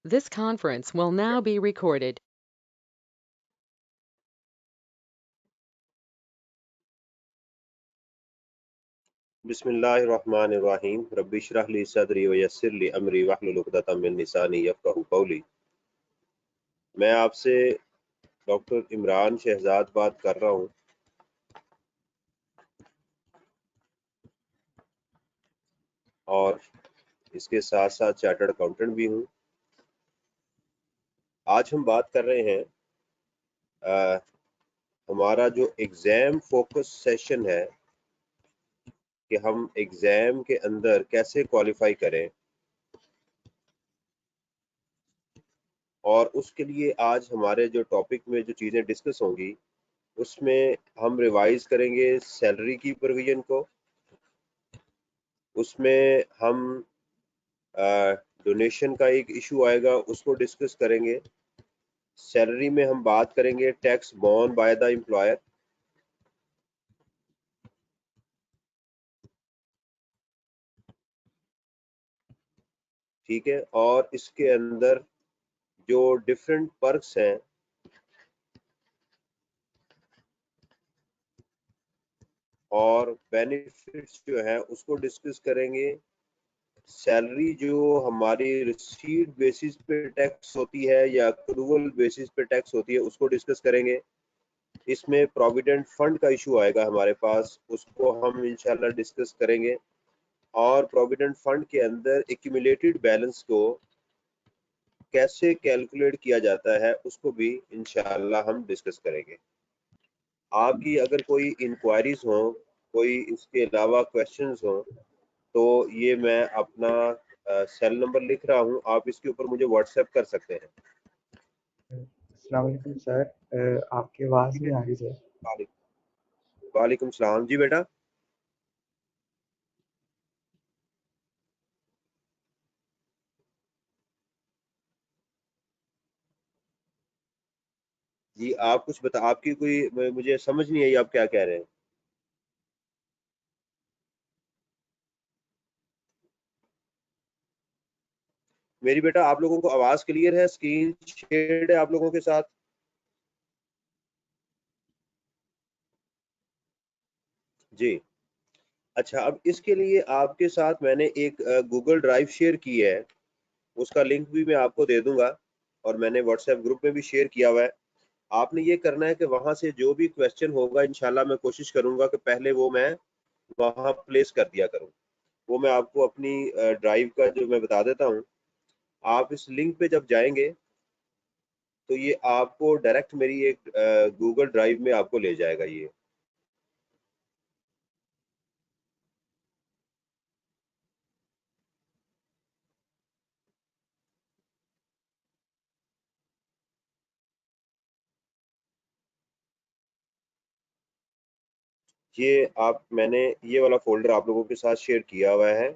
This conference will now be recorded. बिस्मिल्लाहिर्रहमानिर्रहीम rabbi इश्रह ली सदरी व यस्सिर ली अमरी वहलुल उक़दतम मिन लिसानी यफ़क़हू क़ौली। मैं आपसे डॉक्टर इमरान शहजाद बात कर रहा हूँ और इसके साथ साथ चार्टर्ड अकाउंटेंट भी हूँ। आज हम बात कर रहे हैं हमारा जो एग्ज़ाम फोकस सेशन है कि हम एग्ज़ाम के अंदर कैसे क्वालिफाई करें, और उसके लिए आज हमारे जो टॉपिक में जो चीज़ें डिस्कस होंगी उसमें हम रिवाइज करेंगे सैलरी की प्रोविज़न को, उसमें हम डोनेशन का एक इशू आएगा उसको डिस्कस करेंगे। सैलरी में हम बात करेंगे tax borne by the employer, ठीक है। और इसके अंदर जो डिफरेंट पर्क्स हैं और बेनिफिट्स जो हैं उसको डिस्कस करेंगे। सैलरी जो हमारी रिसीट बेसिस पे टैक्स होती है या अक्रूवल बेसिस पे टैक्स होती है उसको डिस्कस करेंगे। इसमें प्रोविडेंट फंड का इशू आएगा हमारे पास, उसको हम इंशाल्लाह डिस्कस करेंगे। और प्रोविडेंट फंड के अंदर एक्यूमुलेटेड बैलेंस को कैसे कैलकुलेट किया जाता है उसको भी इंशाल्लाह हम डिस्कस करेंगे। आपकी अगर कोई इंक्वायरीज हो, कोई इसके अलावा क्वेश्चंस हो, तो ये मैं अपना सेल नंबर लिख रहा हूँ, आप इसके ऊपर मुझे व्हाट्सएप कर सकते हैं। अस्सलाम वालेकुम सर, आपकी आवाज़ नहीं आ रही सर। वालेकुम सलाम जी बेटा। जी आप कुछ बता, आपकी कोई मुझे समझ नहीं आई आप क्या कह रहे हैं। मेरी बेटा आप लोगों को आवाज क्लियर है, स्क्रीन शेयर्ड है आप लोगों के साथ? जी अच्छा, अब इसके लिए आपके साथ मैंने एक गूगल ड्राइव शेयर की है, उसका लिंक भी मैं आपको दे दूंगा और मैंने व्हाट्सएप ग्रुप में भी शेयर किया हुआ है। आपने ये करना है कि वहां से जो भी क्वेश्चन होगा इंशाल्लाह मैं कोशिश करूंगा कि पहले वो मैं वहां प्लेस कर दिया करूं। वो मैं आपको अपनी ड्राइव का जो मैं बता देता हूँ। आप इस लिंक पे जब जाएंगे तो ये आपको डायरेक्ट मेरी एक गूगल ड्राइव में आपको ले जाएगा। ये आप मैंने ये वाला फोल्डर आप लोगों के साथ शेयर किया हुआ है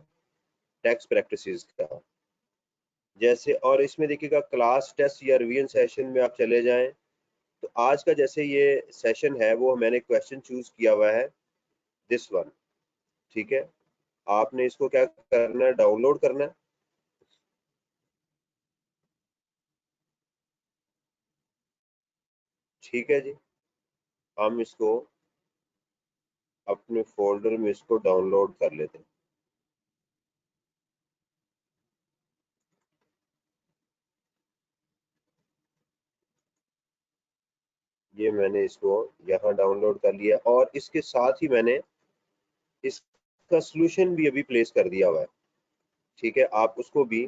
टैक्स प्रैक्टिसेस का। जैसे और इसमें देखिएगा क्लास टेस्ट या रिवीजन सेशन में आप चले जाएं तो आज का जैसे ये सेशन है वो मैंने क्वेश्चन चूज किया हुआ है, दिस वन, ठीक है। आपने इसको क्या करना है, डाउनलोड करना है। ठीक है जी, हम इसको अपने फोल्डर में इसको डाउनलोड कर लेते हैं। ये मैंने इसको यहाँ डाउनलोड कर लिया और इसके साथ ही मैंने इसका सॉल्यूशन भी अभी प्लेस कर दिया हुआ है, ठीक है। आप उसको भी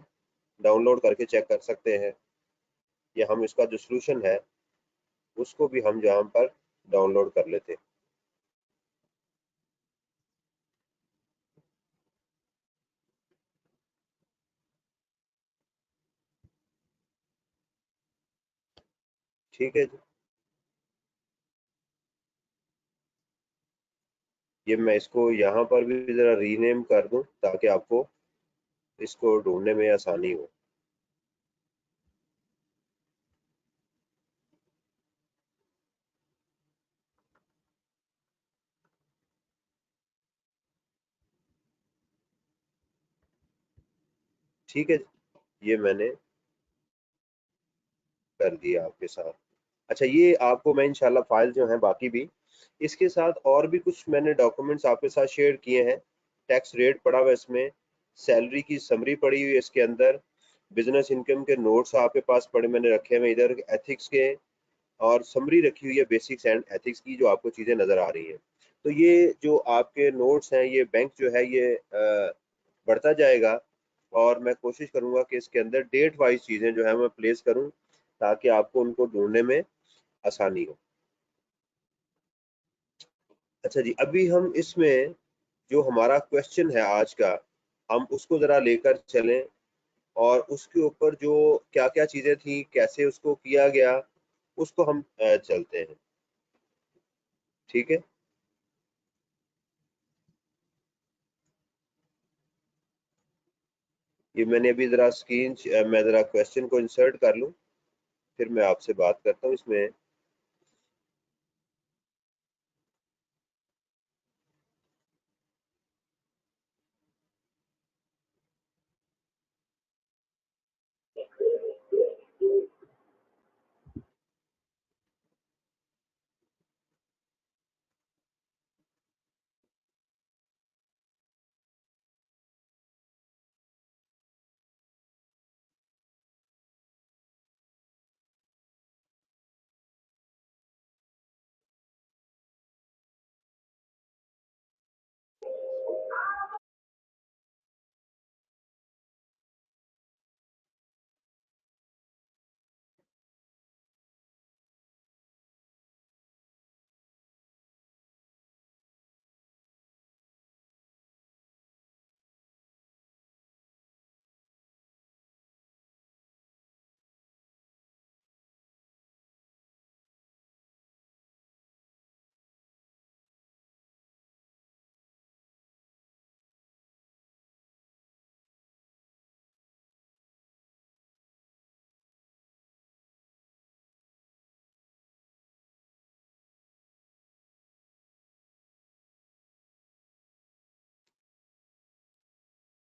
डाउनलोड करके चेक कर सकते हैं या हम इसका जो सॉल्यूशन है उसको भी हम यहाँ पर डाउनलोड कर लेते हैं। ठीक है जी, ये मैं इसको यहाँ पर भी ज़रा रीनेम कर दूं ताकि आपको इसको ढूंढने में आसानी हो। ठीक है, ये मैंने कर दिया आपके साथ। अच्छा, ये आपको मैं इंशाल्लाह फाइल जो है बाकी भी इसके साथ और भी कुछ मैंने डॉक्यूमेंट्स आपके साथ शेयर किए हैं। टैक्स रेट पड़ा हुआ है इसमें, सैलरी की समरी पड़ी हुई है इसके अंदर, बिजनेस इनकम के नोट्स आपके पास पड़े मैंने रखे हुए इधर, एथिक्स के, और समरी रखी हुई है बेसिक्स एंड एथिक्स की, जो आपको चीज़ें नज़र आ रही हैं। तो ये जो आपके नोट्स हैं, ये बैंक जो है ये बढ़ता जाएगा, और मैं कोशिश करूंगा कि इसके अंदर डेट वाइज चीज़ें जो है मैं प्लेस करूं, ताकि आपको उनको ढूंढने में आसानी हो। अच्छा जी, अभी हम इसमें जो हमारा क्वेश्चन है आज का, हम उसको ज़रा लेकर चलें, और उसके ऊपर जो क्या क्या चीज़ें थी, कैसे उसको किया गया, उसको हम चलते हैं। ठीक है, ये मैंने अभी ज़रा स्क्रीन, मैं ज़रा क्वेश्चन को इंसर्ट कर लूँ, फिर मैं आपसे बात करता हूँ इसमें।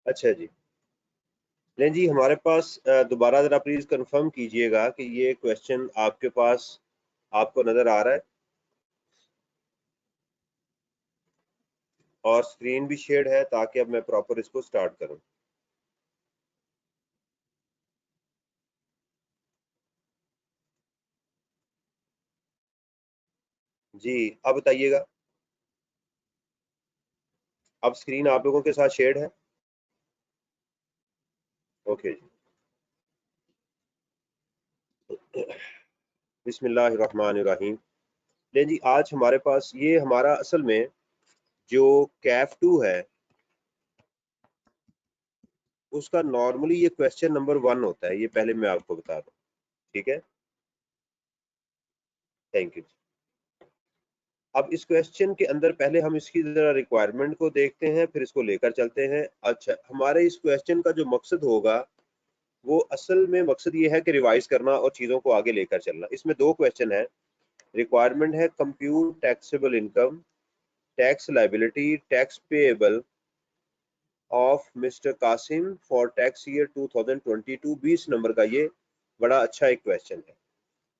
अच्छा जी, नहीं जी, हमारे पास दोबारा ज़रा प्लीज़ कंफर्म कीजिएगा कि ये क्वेश्चन आपके पास आपको नज़र आ रहा है, और स्क्रीन भी शेयर्ड है, ताकि अब मैं प्रॉपर इसको स्टार्ट करूं। जी, अब बताइएगा, अब स्क्रीन आप लोगों के साथ शेयर्ड है? ओके जी, बिस्मिल्लाहिर्रहमानिर्रहीम। ले जी, आज हमारे पास ये हमारा असल में जो कैफ 2 है, उसका नॉर्मली ये क्वेश्चन नंबर 1 होता है, ये पहले मैं आपको बता दूं। ठीक है, थैंक यू। अब इस क्वेश्चन के अंदर पहले हम इसकी जरा रिक्वायरमेंट को देखते हैं, फिर इसको लेकर चलते हैं। अच्छा, हमारे इस क्वेश्चन का जो मकसद होगा, वो असल में मकसद ये है कि रिवाइज करना और चीज़ों को आगे लेकर चलना। इसमें 2 क्वेश्चन है। रिक्वायरमेंट है compute taxable income, tax liability, tax payable of mister Qasim for tax year 2022, 20 number का ये बड़ा अच्छा एक क्वेश्चन है।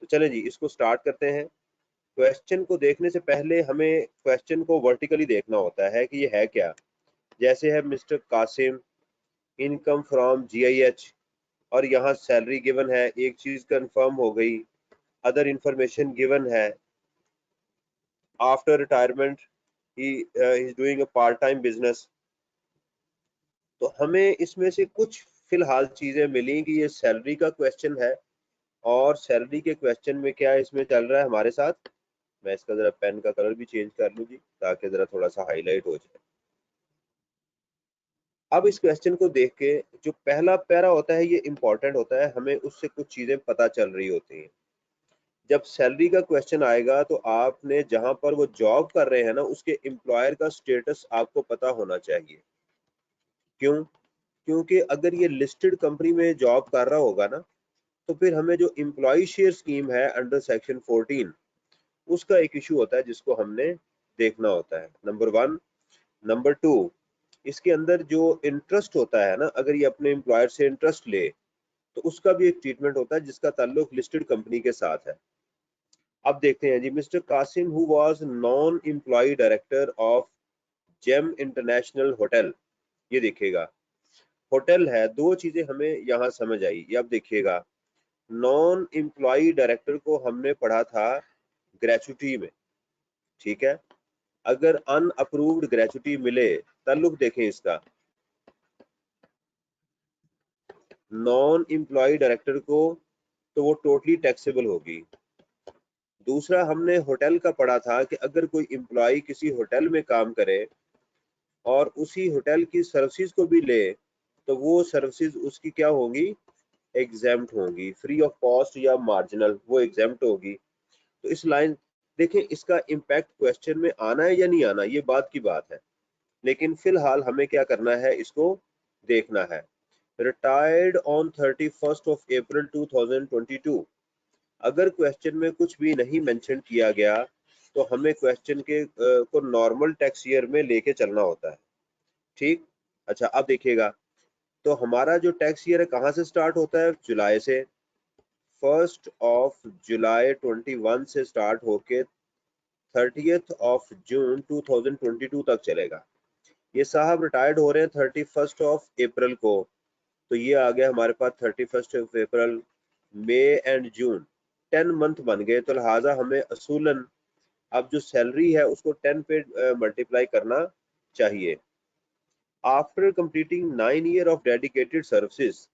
तो चले जी, इसको स्टार्ट करते हैं। क्वेश्चन को देखने से पहले हमें क्वेश्चन को वर्टिकली देखना होता है कि ये है क्या। जैसे है मिस्टर कासिम, इनकम फ्रॉम जीआईएच, और यहाँ सैलरी गिवन है, एक चीज कंफर्म हो गई, अदर इंफॉर्मेशन गिवन है, after retirement he is doing a part time business. तो हमें इसमें से कुछ फिलहाल चीजें मिली कि ये सैलरी का क्वेश्चन है, और सैलरी के क्वेश्चन में क्या इसमें चल रहा है हमारे साथ। मैं इसका जरा पेन का कलर भी चेंज कर लूँ जी, ताकि जरा थोड़ा सा हाईलाइट हो जाए। अब इस क्वेश्चन को देख के जो पहला पैरा होता है, ये इंपॉर्टेंट होता है, हमें उससे कुछ चीजें पता चल रही होती हैं। जब सैलरी का क्वेश्चन आएगा, तो आपने जहां पर वो जॉब कर रहे हैं ना, उसके एम्प्लॉयर का स्टेटस आपको पता होना चाहिए। क्यों? क्योंकि अगर ये लिस्टेड कंपनी में जॉब कर रहा होगा ना, तो फिर हमें जो एम्प्लॉय शेयर स्कीम है अंडर सेक्शन 14, उसका एक इशू होता है जिसको हमने देखना होता है, नंबर 1। नंबर 2, इसके अंदर जो इंटरेस्ट होता है ना, अगर ये अपने एम्प्लॉयर से इंटरेस्ट ले, तो उसका भी एक ट्रीटमेंट होता है जिसका ताल्लुक लिस्टेड कंपनी के साथ है। अब देखते हैं जी, mister Kasim who was non employ director of Gem International hotel. ये देखिएगा होटल है, दो चीजें हमें यहाँ समझ आई। ये अब देखिएगा, नॉन एम्प्लॉय डायरेक्टर को हमने पढ़ा था ग्रेचुटी में, ठीक है। अगर अनअप्रूव्ड ग्रेचुटी मिले, ताल्लुक देखें इसका, नॉन एम्प्लॉय डायरेक्टर को, तो वो टोटली टैक्सेबल होगी। दूसरा हमने होटल का पढ़ा था कि अगर कोई एम्प्लॉय किसी होटल में काम करे और उसी होटल की सर्विसेज को भी ले, तो वो सर्विसेज उसकी क्या होंगी, एग्जेम्प्ट होंगी, फ्री ऑफ कॉस्ट या मार्जिनल, वो एग्जेम्प्ट होगी। तो इस लाइन देखें, इसका इम्पैक्ट क्वेश्चन में आना है या नहीं आना, ये बात की बात है, लेकिन फिलहाल हमें क्या करना है, इसको देखना है। Retired on 31st of April 2022। अगर क्वेश्चन में कुछ भी नहीं मेंशन किया गया तो हमें क्वेश्चन के को नॉर्मल टैक्स ईयर में लेके चलना होता है, ठीक। अच्छा अब देखिएगा, तो हमारा जो टैक्स ईयर है कहाँ से स्टार्ट होता है, जुलाई से। 1 जुलाई 21 से स्टार्ट होके 30 जून 2022 तक चलेगा। ये साहब रिटायर्ड हो रहे हैं 31 अप्रैल को, तो ये आ गया हमारे पास 31 अप्रैल, मई एंड जून, 10 मंथ बन गए। तो लिहाजा हमें असूलन अब जो सैलरी है उसको 10 पे मल्टीप्लाई करना चाहिए। After completing 9 year of dedicated services,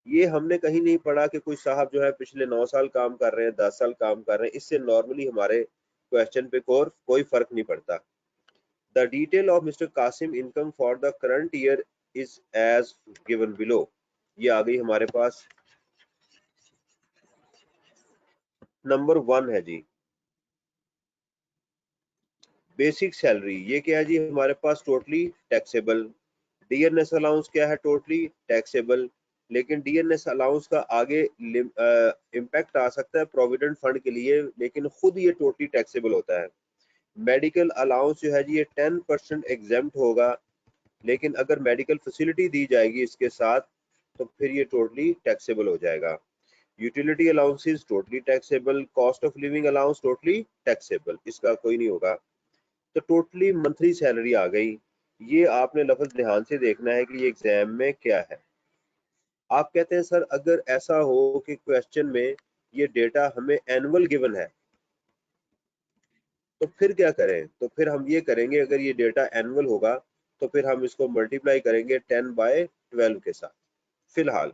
ये हमने कहीं नहीं पढ़ा कि कोई साहब जो है पिछले 9 साल काम कर रहे हैं, 10 साल काम कर रहे हैं, इससे नॉर्मली हमारे क्वेश्चन पे कोई फर्क नहीं पड़ता। The detail of mister Qasim income for the current year is as given below. ये आ गई हमारे पास, नंबर 1 है जी बेसिक सैलरी। ये क्या है जी हमारे पास, टोटली टैक्सेबल। डीएनएस अलाउंस क्या है, टोटली टैक्सेबल। लेकिन डीएनएस अलाउंस का आगे इम्पैक्ट आ सकता है प्रोविडेंट फंड के लिए, लेकिन खुद ये टोटली टैक्सेबल होता है। मेडिकल अलाउंस जो है जी ये 10% एग्जेम्प्ट होगा, लेकिन अगर मेडिकल फैसिलिटी दी जाएगी इसके साथ तो फिर ये टोटली टैक्सेबल हो जाएगा। Utility allowances totally taxable, cost of living allowance totally taxable, इसका कोई नहीं होगा। तो टोटली मंथली सैलरी आ गई। ये आपने लफ्ज ध्यान से देखना है कि ये एग्जाम में क्या है। आप कहते हैं सर अगर ऐसा हो कि क्वेश्चन में ये डेटा हमें एनुअल गिवन है तो फिर क्या करें, तो फिर हम ये करेंगे, अगर ये डेटा एनुअल होगा तो फिर हम इसको मल्टीप्लाई करेंगे 10/12 के साथ फिलहाल।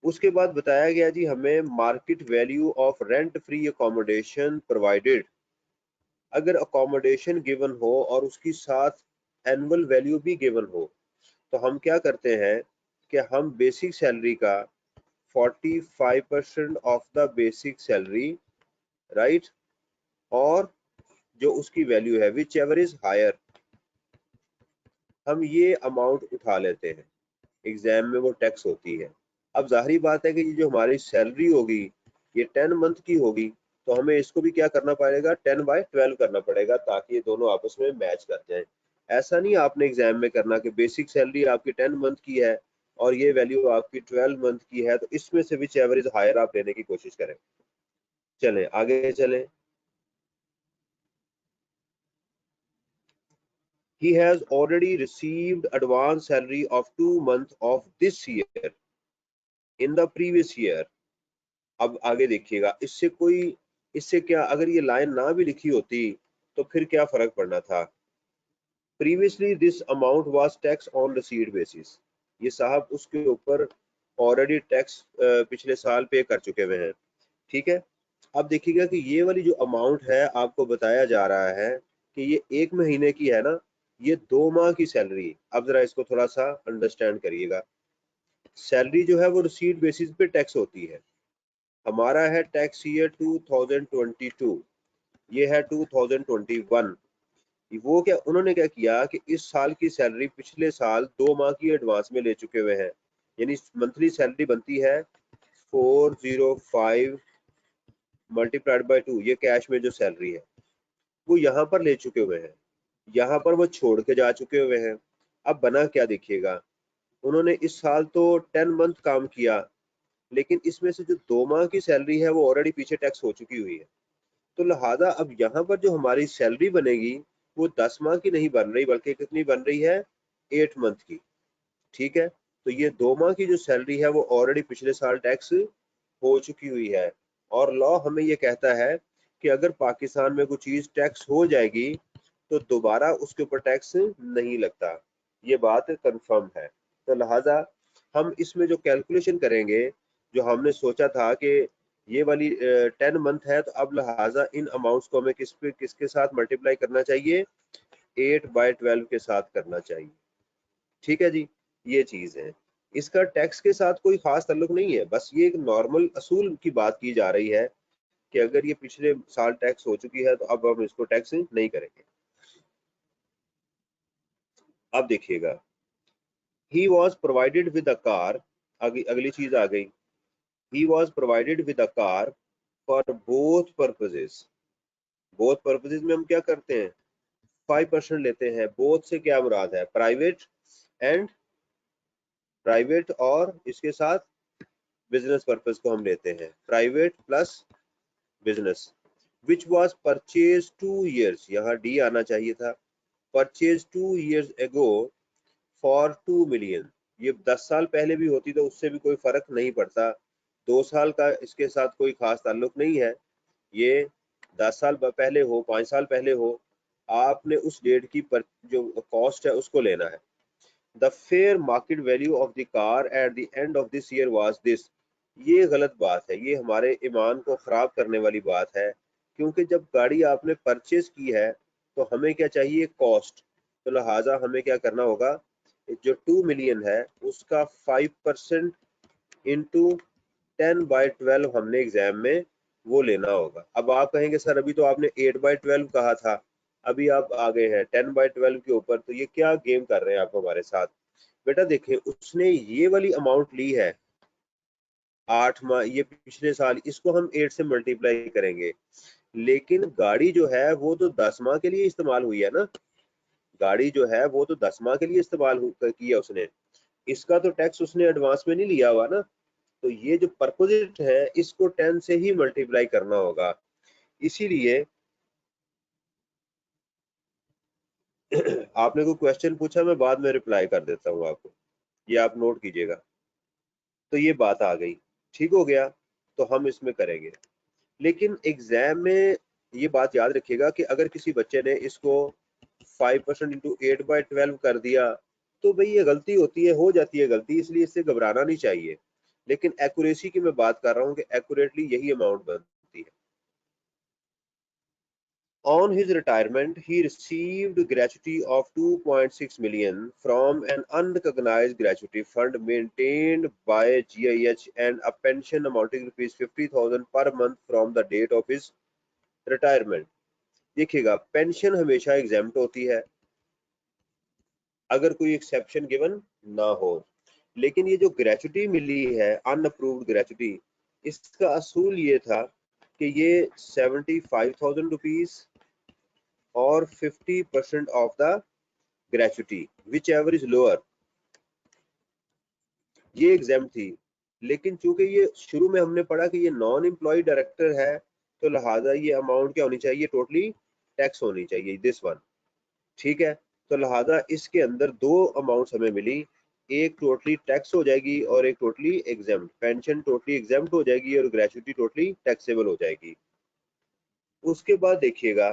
उसके बाद बताया गया जी हमें market value of rent free accommodation provided. अगर अकोमोडेशन गिवन हो और उसकी साथ एनुअल वैल्यू भी गिवन हो तो हम क्या करते हैं कि हम बेसिक सैलरी का 45% of the basic salary, right, और जो उसकी वैल्यू है विच एवर इज हायर, हम ये अमाउंट उठा लेते हैं। एग्जाम में वो टैक्स होती है। अब जाहिर बात है कि ये जो हमारी सैलरी होगी ये 10 मंथ की होगी, तो हमें इसको भी क्या करना पड़ेगा, 10/12 करना पड़ेगा ताकि ये दोनों आपस में मैच कर जाए। ऐसा नहीं आपने एग्जाम में करना कि बेसिक सैलरी आपकी 10 मंथ की है और ये वैल्यू आपकी 12 मंथ की है, तो इसमें से विच एवरेज हायर आप लेने की कोशिश करें। चलें आगे चलें। He has already received advance salary of 2 months of this year in the previous year। अब आगे देखिएगा, इससे क्या, अगर ये लाइन ना भी लिखी होती तो फिर क्या फर्क पड़ना था। Previously this amount was tax on receipt basis. ये साहब उसके ऊपर ऑलरेडी टैक्स पिछले साल पे कर चुके हुए हैं, ठीक है। अब देखिएगा कि ये वाली जो अमाउंट है आपको बताया जा रहा है कि ये 1 महीने की है ना, ये 2 माह की सैलरी। अब जरा इसको थोड़ा सा अंडरस्टैंड करिएगा। सैलरी जो है वो रिसीट बेसिस पे टैक्स होती है। हमारा है टैक्स ईयर 2022, ये है 2021। वो क्या उन्होंने क्या किया कि इस साल की सैलरी पिछले साल 2 माह की एडवांस में ले चुके हुए हैं, यानी मंथली सैलरी बनती है 405 मल्टीप्लाइड बाय 2, ये कैश में जो सैलरी है वो यहाँ पर ले चुके हुए हैं, यहाँ पर वो छोड़ के जा चुके हुए हैं। अब बना क्या देखिएगा, उन्होंने इस साल तो 10 मंथ काम किया, लेकिन इसमें से जो 2 माह की सैलरी है वो ऑलरेडी पीछे टैक्स हो चुकी हुई है। तो लिहाजा अब यहाँ पर जो हमारी सैलरी बनेगी वो 10 माह की नहीं बन रही, बल्कि कितनी बन रही है, 8 मंथ की। ठीक है, तो ये 2 माह की जो सैलरी है वो ऑलरेडी पिछले साल टैक्स हो चुकी हुई है। और लॉ हमें ये कहता है कि अगर पाकिस्तान में कोई चीज टैक्स हो जाएगी तो दोबारा उसके ऊपर टैक्स नहीं लगता। ये बात कंफर्म है। तो लिहाजा हम इसमें जो कैलकुलेशन करेंगे, जो हमने सोचा था कि ये वाली 10 मंथ है, तो अब लिहाजा इन अमाउंट्स को हमें किसके साथ मल्टीप्लाई करना चाहिए, 8/12 के साथ करना चाहिए। ठीक है जी, ये चीज है। इसका टैक्स के साथ कोई खास ताल्लुक नहीं है, बस ये एक नॉर्मल असूल की बात की जा रही है कि अगर ये पिछले साल टैक्स हो चुकी है तो अब हम इसको टैक्स नहीं करेंगे। अब देखिएगा, he was provided with a car, अगली चीज आ गई, he was provided with a car for both purposes. Both purposes में हम क्या करते हैं, 5% लेते हैं। बोथ से क्या मुराद है, प्राइवेट एंड प्राइवेट, और इसके साथ बिजनेस पर्पज को हम लेते हैं, private plus business. Which was purchase 2 years, यहाँ डी आना चाहिए था, purchase 2 years ago for 2 million। ये 10 साल पहले भी होती तो उससे भी कोई फर्क नहीं पड़ता, 2 साल का इसके साथ कोई खास ताल्लुक नहीं है। ये 10 साल पहले हो, 5 साल पहले हो, आपने उस डेट की जो कॉस्ट है उसको लेना है। The fair market value of the car at the end of this year was this. ये गलत बात है, ये हमारे ईमान को खराब करने वाली बात है, क्योंकि जब गाड़ी आपने परचेज की है तो हमें क्या चाहिए, कॉस्ट। तो लिहाजा हमें क्या करना होगा, जो 2 मिलियन है उसका 5% इंटू 10/12 हमने एग्जाम में वो लेना होगा। अब आप कहेंगे सर अभी तो आपने 8/12 कहा था, अभी आप आ गए हैं 10/12 के ऊपर, तो ये क्या गेम कर रहे हैं आप हमारे साथ। बेटा देखें, उसने ये वाली अमाउंट ली है 8 माह, ये पिछले साल, इसको हम 8 से मल्टीप्लाई करेंगे, लेकिन गाड़ी जो है वो तो 10 माह के लिए इस्तेमाल हुई है ना, गाड़ी जो है वो तो 10 माह के लिए इस्तेमाल किया उसने, इसका तो टैक्स उसने एडवांस में नहीं लिया हुआ ना। तो ये जो परपोजिट है इसको 10 से ही मल्टीप्लाई करना होगा। इसीलिए आपने कोई क्वेश्चन पूछा, मैं बाद में रिप्लाई कर देता हूँ आपको, ये आप नोट कीजिएगा। तो ये बात आ गई, ठीक हो गया, तो हम इसमें करेंगे। लेकिन एग्जाम में ये बात याद रखिएगा कि अगर किसी बच्चे ने इसको 5% इंटू 8/12 कर दिया तो भाई ये गलती होती है, हो जाती है गलती, इसलिए इससे घबराना नहीं चाहिए। लेकिन एक्यूरेसी की मैं बात कर रहा हूँ कि एक्यूरेटली यही अमाउंट बनती है। On his retirement, he received gratuity of 2.6 million from an unrecognized gratuity fund maintained by GIH and a pension amounting rupees 50,000 per month from the date of his retirement. देखिएगा, pension हमेशा exempt होती है अगर कोई exception given ना हो, लेकिन ये जो ग्रेचुटी मिली है अनअप्रूव्ड ग्रेचुटी, इसका असूल ये था कि ये 75,000 रुपीज और 50% of the gratuity which ever is lower, ये एग्जाम थी। लेकिन चूंकि ये शुरू में हमने पढ़ा कि ये नॉन एम्प्लॉय डायरेक्टर है, तो लिहाजा ये अमाउंट क्या होनी चाहिए, टोटली टैक्स होनी चाहिए, दिस वन। ठीक है, तो लिहाजा इसके अंदर दो अमाउंट्स हमें मिली, एक टोटली टैक्स हो जाएगी और एक totally exam. Pension totally exam हो जाएगी और ग्रेचुटी टोटली टैक्सेबल हो जाएगी। उसके बाद देखिएगा,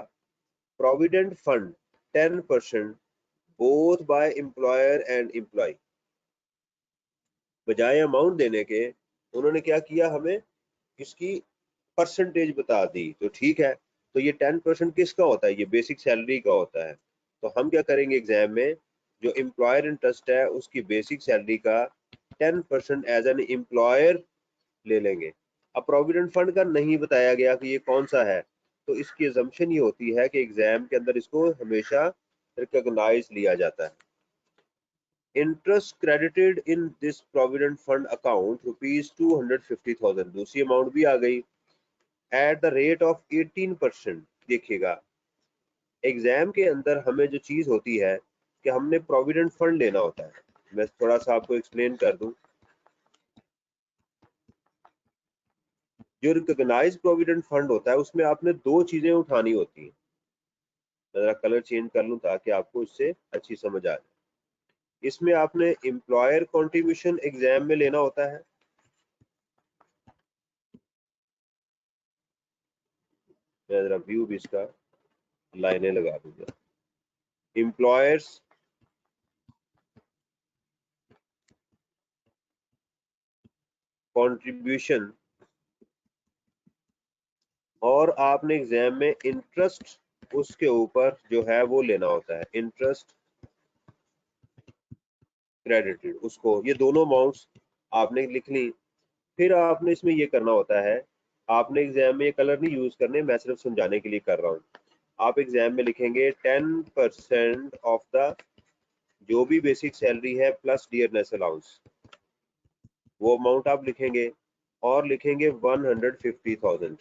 provident fund 10% both by employer and employee, बजाय अमाउंट देने के उन्होंने क्या किया, हमें इसकी परसेंटेज बता दी। तो ठीक है, तो ये 10% किसका होता है, ये बेसिक सैलरी का होता है। तो हम क्या करेंगे एग्जाम में, जो एम्प्लॉयर इंटरेस्ट है उसकी बेसिक सैलरी का 10% एज एन एम्प्लॉयर ले लेंगे। अब प्रोविडेंट फंड का नहीं बताया गया कि ये कौन सा है, तो इसकी अजम्पशन ये होती है कि एग्जाम के अंदर इसको हमेशा रिकॉग्नाइज लिया जाता है। Interest credited in this provident fund account rupees 250,000, दूसरी अमाउंट भी आ गई एट द रेट ऑफ 18%। देखिएगा, एग्जाम के अंदर हमें जो चीज होती है कि हमने प्रोविडेंट फंड लेना होता है, मैं थोड़ा सा आपको एक्सप्लेन कर दूं। जो रिकॉग्नाइज प्रोविडेंट फंड होता है उसमें आपने दो चीजें उठानी होती हैं। जरा कलर चेंज कर लूं ताकि आपको इससे अच्छी समझ आ जाए। इसमें आपने एम्प्लॉयर कंट्रीब्यूशन एग्जाम में लेना होता है। मैं जरा व्यू भी इसका लाइनें लगा दूंगा। एम्प्लॉयर्स कंट्रीब्यूशन, और आपने एग्जाम में इंटरेस्ट उसके ऊपर जो है वो लेना होता है, इंटरेस्ट क्रेडिटेड उसको। ये दोनों अमाउंट्स आपने लिख ली। फिर आपने इसमें ये करना होता है, आपने एग्जाम में ये कलर नहीं यूज करने, मैं सिर्फ समझाने के लिए कर रहा हूँ। आप एग्जाम में लिखेंगे 10% ऑफ द जो भी बेसिक सैलरी है प्लस डियरनेस अलाउंस, वो अमाउंट आप लिखेंगे और लिखेंगे 150,000।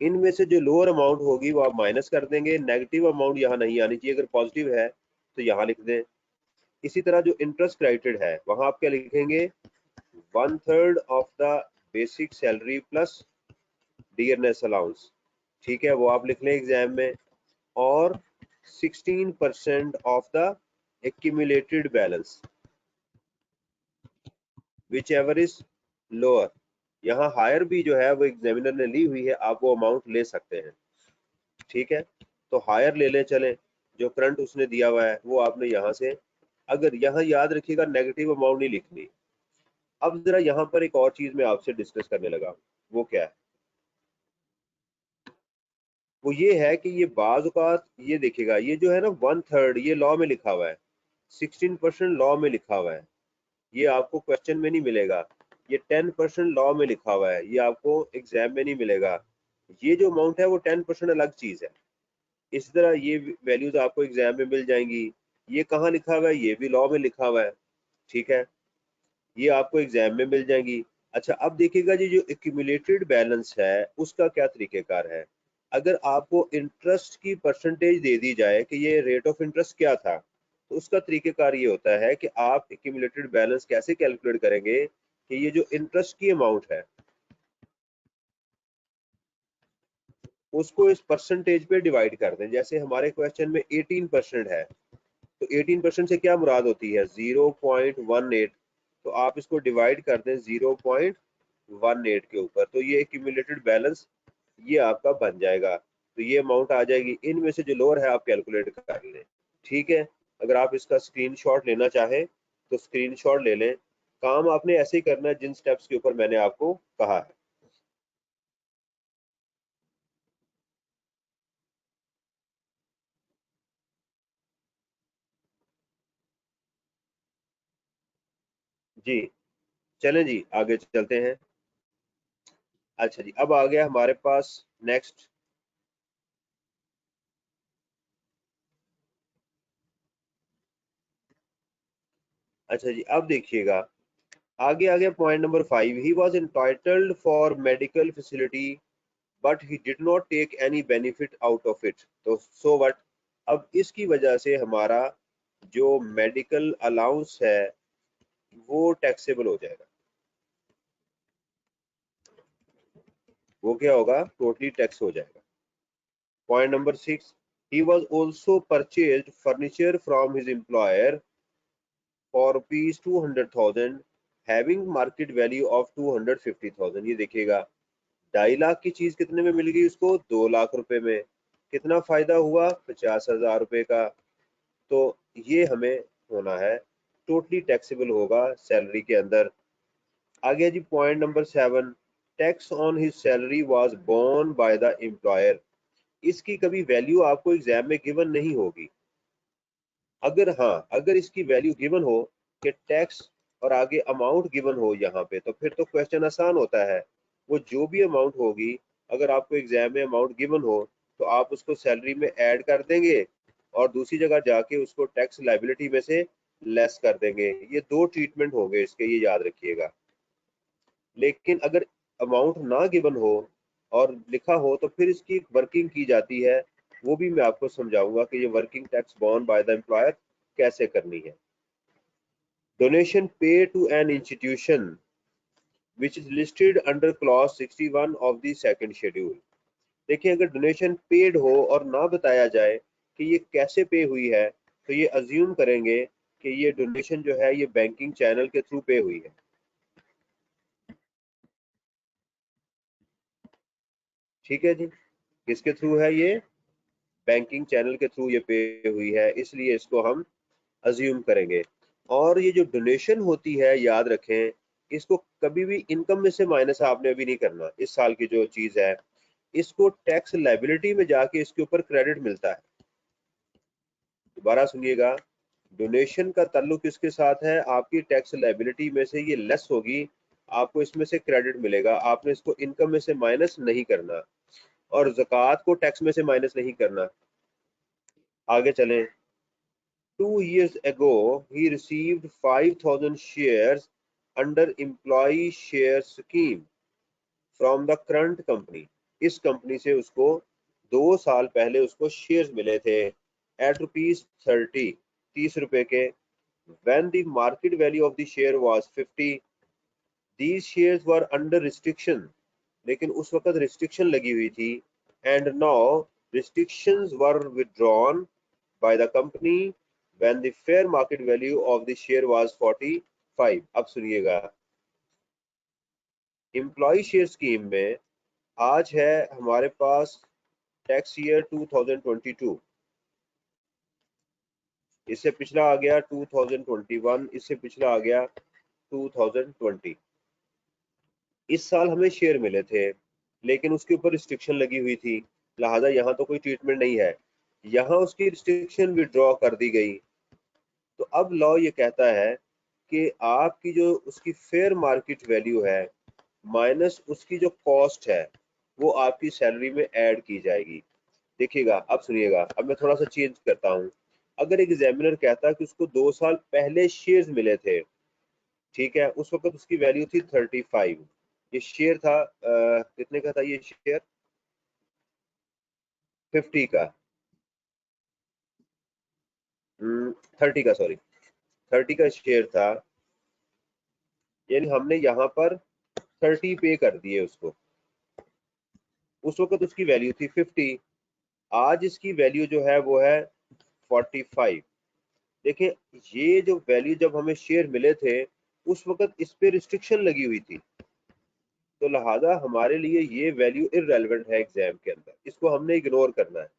इनमें से जो लोअर अमाउंट होगी वो आप माइनस कर देंगे। नेगेटिव अमाउंट यहाँ नहीं आनी चाहिए, अगर पॉजिटिव है तो यहाँ लिख दें। इसी तरह जो इंटरेस्ट क्रेडिटेड है वहां आप क्या लिखेंगे, 1/3 of the basic salary plus dearness allowance. ठीक है, वो आप लिख लें एग्जाम में। और 16% of the accumulated balance which ever is lower. यहाँ हायर भी जो है वो एग्जामिनर ने ली हुई है, आप वो अमाउंट ले सकते हैं। ठीक है, तो हायर ले लें चलें, जो करंट उसने दिया हुआ है वो आपने यहाँ से, अगर यहाँ याद रखिएगा नेगेटिव अमाउंट नहीं लिखनी। अब जरा यहाँ पर एक और चीज मैं आपसे डिस्कस करने लगा, वो क्या है, वो ये है कि ये बाज औकात, ये देखिएगा ये जो है ना 1/3 ये लॉ में लिखा हुआ है, 16% लॉ में लिखा हुआ है, ये आपको क्वेश्चन में नहीं मिलेगा। ये 10% लॉ में लिखा हुआ है, ये आपको एग्जाम में नहीं मिलेगा। ये जो अमाउंट है वो 10% अलग चीज है। इस तरह ये वैल्यूज आपको एग्जाम में मिल जाएंगी। ये कहाँ लिखा हुआ है, ये भी लॉ में लिखा हुआ है। ठीक है, ये आपको एग्जाम में मिल जाएंगी। अच्छा, अब देखिएगा जी जो एक्यूमुलेटेड बैलेंस है उसका क्या तरीकेकार है। अगर आपको इंटरेस्ट की परसेंटेज दे दी जाए कि ये रेट ऑफ इंटरेस्ट क्या था, तो उसका तरीकेकार ये होता है कि आप एक्यूमुलेटेड बैलेंस कैसे कैलकुलेट करेंगे कि ये जो इंटरेस्ट की अमाउंट है उसको इस परसेंटेज पे डिवाइड कर दें। जैसे हमारे क्वेश्चन में 18% है, तो 18% से क्या मुराद होती है, 0.18। तो आप इसको डिवाइड कर दें 0.18 के ऊपर, तो ये एक्यूमुलेटेड बैलेंस ये आपका बन जाएगा। तो ये अमाउंट आ जाएगी। इनमें से जो लोअर है आप कैलकुलेट कर लें। ठीक है, अगर आप इसका स्क्रीनशॉट लेना चाहें तो स्क्रीनशॉट ले लें। काम आपने ऐसे ही करना है जिन स्टेप्स के ऊपर मैंने आपको कहा है। जी चलें जी, आगे चलते हैं। अच्छा जी, अब आ गया हमारे पास नेक्स्ट। अच्छा जी, अब देखिएगा आगे आ गया point number 5। He was entitled for medical facility but he did not take any benefit out of it, तो सो व्हाट। अब इसकी वजह से हमारा जो मेडिकल अलाउंस है वो टैक्सेबल हो जाएगा। वो क्या होगा, टोटली टैक्स हो जाएगा। Point number 6, he was also purchased furniture from his employer for rupees 200,000 having market value of 250,000। ये देखिएगा 2.5 लाख की चीज कितने में मिल गई उसको, 2 लाख रुपए में। कितना फायदा हुआ, 50,000 रुपए का। तो ये हमें होना है, टोटली टैक्सेबल होगा सैलरी के अंदर। आ गया जी point number 7, tax on his salary was borne by the employer. इसकी कभी वैल्यू आपको एग्जाम में गिवन नहीं होगी। अगर हाँ, अगर इसकी वैल्यू गिवन हो कि टैक्स और आगे अमाउंट गिवन हो यहाँ पे, तो फिर तो क्वेश्चन आसान होता है। वो जो भी अमाउंट होगी, अगर आपको एग्जाम में अमाउंट गिवन हो तो आप उसको सैलरी में ऐड कर देंगे और दूसरी जगह जाके उसको टैक्स लाइबिलिटी में से लेस कर देंगे। ये दो ट्रीटमेंट होंगे इसके, ये याद रखिएगा। लेकिन अगर अमाउंट ना गिवन हो और लिखा हो तो फिर इसकी वर्किंग की जाती है। वो भी मैं आपको समझाऊंगा कि ये working tax borne by the employer कैसे करनी है। Donation paid to an institution which is listed under clause 61 of the second schedule. देखिए अगर डोनेशन पेड हो और ना बताया जाए कि ये कैसे पे हुई है, तो ये अज्यूम करेंगे कि ये डोनेशन जो है ये बैंकिंग चैनल के थ्रू पे हुई है। ठीक है जी, किसके थ्रू है ये? बैंकिंग चैनल के थ्रू ये पे हुई है, इसलिए इसको हम अज्यूम करेंगे। और ये जो डोनेशन होती है, याद रखें, इसको कभी भी इनकम में से माइनस आपने अभी नहीं करना। इस साल की जो चीज है, इसको टैक्स लायबिलिटी में जाके इसके ऊपर क्रेडिट मिलता है। दोबारा सुनिएगा, डोनेशन का ताल्लुक किसके साथ है? आपकी टैक्स लायबिलिटी में से ये लेस होगी, आपको इसमें से क्रेडिट मिलेगा, आपने इसको इनकम में से माइनस नहीं करना और ज़कात को टैक्स में से माइनस नहीं करना। आगे चलें। 2 years ago, he received 5,000 shares under employee share scheme from the current company. इस कंपनी से उसको 2 साल पहले उसको शेयर्स मिले थे at ₹30, 30 रुपए के। When the market value of the share was 50, these shares were under restriction. लेकिन उस वक्त रिस्ट्रिक्शन लगी हुई थी, and now restrictions were withdrawn by the company when the fair market value of the share was 45। अब सुनिएगा, employ share scheme में आज है हमारे पास टैक्स ईयर 2022, इससे पिछला आ गया 2021, इससे पिछला आ गया 2020। इस साल हमें शेयर मिले थे, लेकिन उसके ऊपर रिस्ट्रिक्शन लगी हुई थी, लिहाजा यहाँ तो कोई ट्रीटमेंट नहीं है। यहाँ उसकी रिस्ट्रिक्शन विड्रॉ कर दी गई, तो अब लॉ ये कहता है कि आपकी जो उसकी फेयर मार्केट वैल्यू है माइनस उसकी जो कॉस्ट है वो आपकी सैलरी में ऐड की जाएगी। देखिएगा, अब सुनिएगा, अब मैं थोड़ा सा चेंज करता हूँ। अगर एग्जामिनर कहता कि उसको 2 साल पहले शेयर्स मिले थे, ठीक है, उस वक्त उसकी वैल्यू थी 35, ये शेयर था कितने का था? ये शेयर 50 का, 30 का, सॉरी 30 का शेयर था, यानी हमने यहाँ पर 30 पे कर दिए उसको। उस वक्त उसकी वैल्यू थी 50, आज इसकी वैल्यू जो है वो है 45। देखिए, ये जो वैल्यू जब हमें शेयर मिले थे उस वक्त इस पे रिस्ट्रिक्शन लगी हुई थी, तो लिहाजा हमारे लिए ये वैल्यू इररेलेवेंट है एग्जाम के अंदर, इसको हमने इग्नोर करना है।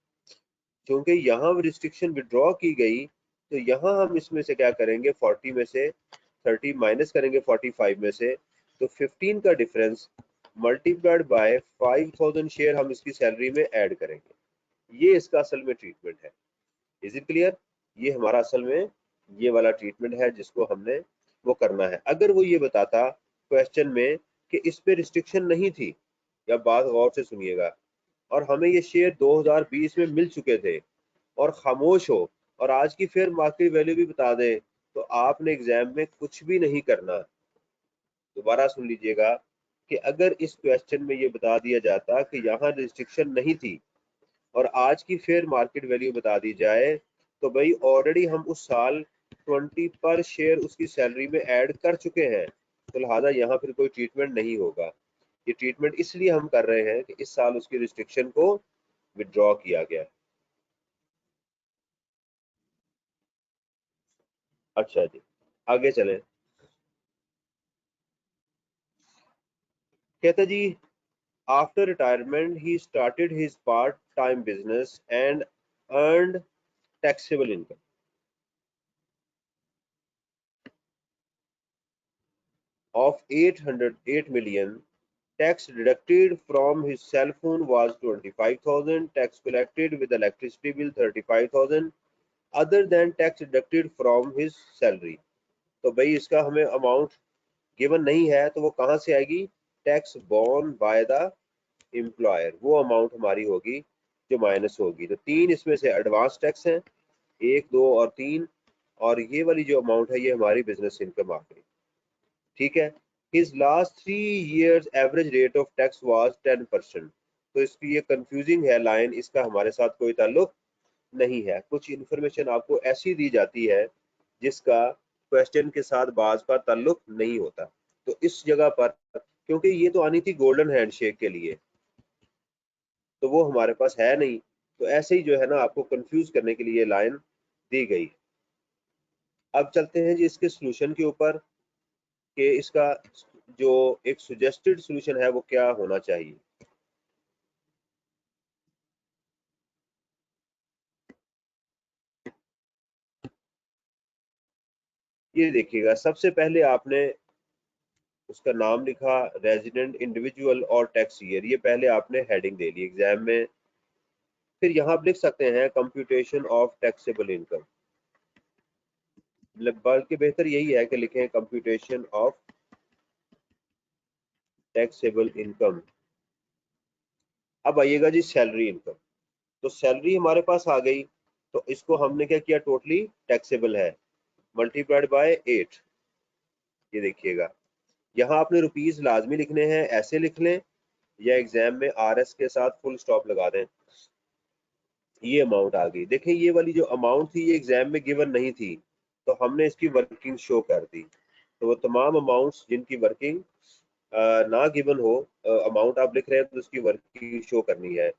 क्योंकि यहाँ रिस्ट्रिक्शन विड्रॉ की गई, तो यहाँ हम इसमें से क्या करेंगे, 40 में से 30 माइनस करेंगे 45 में से, तो 15 का डिफरेंस मल्टीप्लाइड बाय 5000 शेयर हम इसकी सैलरी में ऐड करेंगे। ये इसका असल में ट्रीटमेंट है। Is it clear? ये हमारा असल में ये वाला ट्रीटमेंट है जिसको हमने वो करना है। अगर वो ये बताता क्वेश्चन में कि इस पे रिस्ट्रिक्शन नहीं थी, या बात गौर से सुनिएगा, और हमें ये शेयर 2020 में मिल चुके थे और खामोश हो और आज की फेयर मार्केट वैल्यू भी बता दे, तो आपने एग्जाम में कुछ भी नहीं करना। दोबारा सुन लीजिएगा कि अगर इस क्वेश्चन में ये बता दिया जाता कि यहाँ रिस्ट्रिक्शन नहीं थी और आज की फेयर मार्केट वैल्यू बता दी जाए, तो भाई ऑलरेडी हम उस साल 20 पर शेयर उसकी सैलरी में ऐड कर चुके हैं, तो लिहाजा यहाँ फिर कोई ट्रीटमेंट नहीं होगा। ये ट्रीटमेंट इसलिए हम कर रहे हैं कि इस साल उसकी रिस्ट्रिक्शन को विड्रॉ किया गया है। अच्छा जी, आगे चलें। कहते जी, after retirement he started his part time business and earned taxable income of 808 million. Tax deducted from his cell phone was 25,000. Tax collected with electricity bill 35,000. Other than tax deducted from his salary. तो भाई इसका हमें amount given नहीं है, तो वो कहाँ से आएगी? Tax borne by the employer, वो अमाउंट हमारी होगी जो माइनस होगी। तो 3 इसमें से एडवांस टैक्स हैं, 1, 2 और 3, और ये वाली जो अमाउंट है ये हमारी बिजनेस इनकम आ गई। ठीक है, his last 3 years average rate of tax was 10%। तो इसकी ये कंफ्यूजिंग है लाइन, इसका हमारे साथ कोई ताल्लुक नहीं है। कुछ इन्फॉर्मेशन आपको ऐसी दी जाती है जिसका क्वेश्चन के साथ बाज का ताल्लुक नहीं होता। तो इस जगह पर, क्योंकि ये तो आनी थी गोल्डन हैंडशेक के लिए, तो वो हमारे पास है नहीं, तो ऐसे ही जो है ना आपको कंफ्यूज करने के लिए लाइन दी गई। अब चलते हैं जी इसके सोल्यूशन के ऊपर, कि इसका जो एक सजेस्टेड सोल्यूशन है वो क्या होना चाहिए। ये देखिएगा, सबसे पहले आपने उसका नाम लिखा, रेजिडेंट, इंडिविजुअल और टैक्स ईयर, ये पहले आपने हेडिंग दे ली एग्जाम में। फिर यहाँ आप लिख सकते हैं कंप्यूटेशन ऑफ टैक्सेबल इनकम, बल्कि बेहतर यही है कि लिखें कंप्यूटेशन ऑफ टैक्सेबल इनकम। अब आइएगा जी सैलरी इनकम, तो सैलरी हमारे पास आ गई, तो इसको हमने क्या किया, टोटली टैक्सेबल है, मल्टीप्लाइड बाय 8। ये देखिएगा, यहाँ आपने रुपीज लाजमी लिखने हैं, ऐसे लिख लें या एग्जाम में RS के साथ फुल स्टॉप लगा दें। ये अमाउंट आ गई। देखें ये वाली जो अमाउंट थी ये एग्जाम में गिवन नहीं थी, तो हमने इसकी वर्किंग शो कर दी। तो वो तमाम अमाउंट्स जिनकी वर्किंग ना गिवन हो, अमाउंट आप लिख रहे हैं तो उसकी वर्किंग शो करनी है।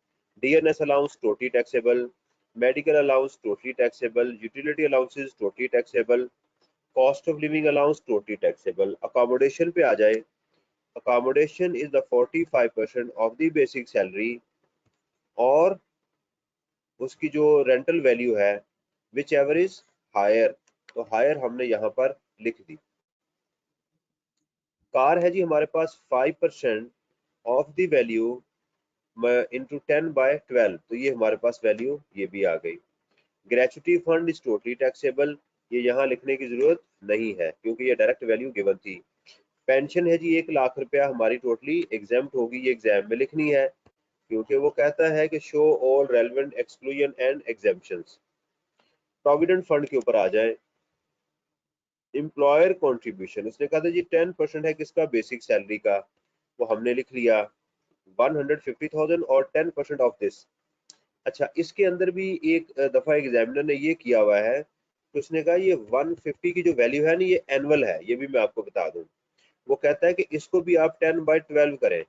DNS allowance totally taxable, medical allowance totally taxable, utility allowances totally taxable, cost of living allowance totally taxable. Accommodation पे आ जाए, accommodation is the 45% of the basic salary, और उसकी जो रेंटल वैल्यू है विच एवर इज हायर, तो higher हमने यहाँ पर लिख दी। कार है जी हमारे पास 5% ऑफ द वैल्यू इंटू 10/12, तो ये हमारे पास वैल्यू ये भी आ गई। Gratuity fund is totally taxable, ये यहाँ लिखने की जरूरत नहीं है क्योंकि ये डायरेक्ट वैल्यू गिवन थी। पेंशन है जी 1 लाख रुपया, हमारी टोटली एग्जाम्प्ट होगी, ये एग्जाम में लिखनी है क्योंकि वो कहता है कि show all relevant exclusion and exemptions. Provident fund के ऊपर आ जाए, एम्प्लॉयर कंट्रीब्यूशन, उसने कहा था जी 10% है किसका, बेसिक सैलरी का, वो हमने लिख लिया 150,000 और 10% ऑफ दिस। अच्छा, इसके अंदर भी एक दफा एग्जामिनर ने ये किया हुआ है, तो उसने कहा ये 150 की जो वैल्यू है ना ये एनुअल है, ये भी मैं आपको बता दूं। वो कहता है कि इसको भी आप 10/12 करें,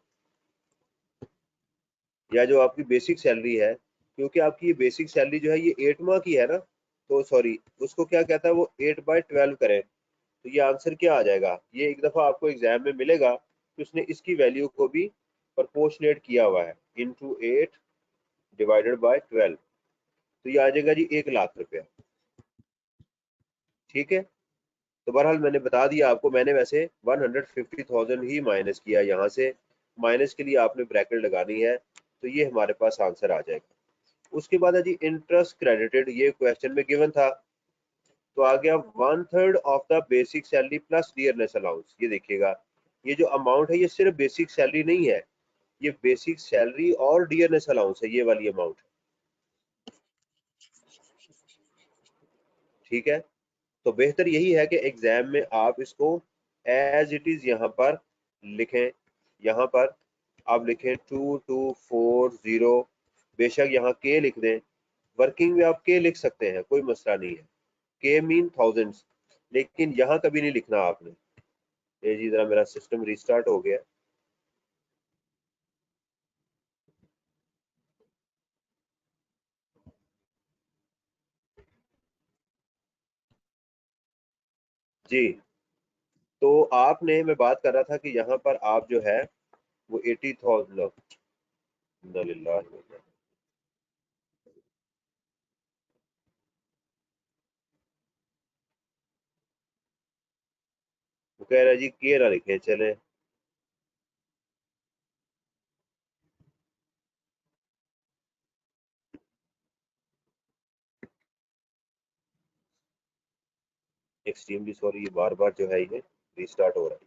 या जो आपकी बेसिक सैलरी है, क्योंकि आपकी ये बेसिक सैलरी जो है ये 8 माह की है ना, तो सॉरी उसको क्या कहता है वो 8/12 करें। तो ये आंसर क्या आ जाएगा, ये एक दफा आपको एग्जाम में मिलेगा कि उसने इसकी वैल्यू को भी प्रोपोर्शनेट किया हुआ है, इंटू 8/12, तो ये आ जाएगा जी 1 लाख रुपया। ठीक है, तो बहरहाल मैंने बता दिया आपको, मैंने वैसे 150,000 ही माइनस किया, यहाँ से माइनस के लिए आपने ब्रैकेट लगानी है, तो ये हमारे पास आंसर आ जाएगा। उसके बाद है जी इंटरेस्ट क्रेडिटेड, ये क्वेश्चन में गिवन था, तो आ गया 1/3 of the basic salary plus dearness allowance. ये देखिएगा, ये जो अमाउंट है ये सिर्फ बेसिक सैलरी नहीं है, ये बेसिक सैलरी और डियरनेस अलाउंस है, ये वाली अमाउंट। ठीक है, तो बेहतर यही है कि एग्जाम में आप इसको एज इट इज यहाँ पर लिखें। यहाँ पर आप लिखें 2240, बेशक यहाँ के लिख दें, वर्किंग में आप के लिख सकते हैं, कोई मसला नहीं है, के मीन थाउजेंड्स, लेकिन यहाँ कभी नहीं लिखना आपने। ये जी जरा मेरा सिस्टम रिस्टार्ट हो गया। जी, तो आपने, मैं बात कर रहा था कि यहाँ पर आप जो है वो 80,000, वो कह रहा है जी के ना लिखे चले। एक्सट्रीमली सॉरी, ये बार बार जो है ये रिस्टार्ट हो रहा है।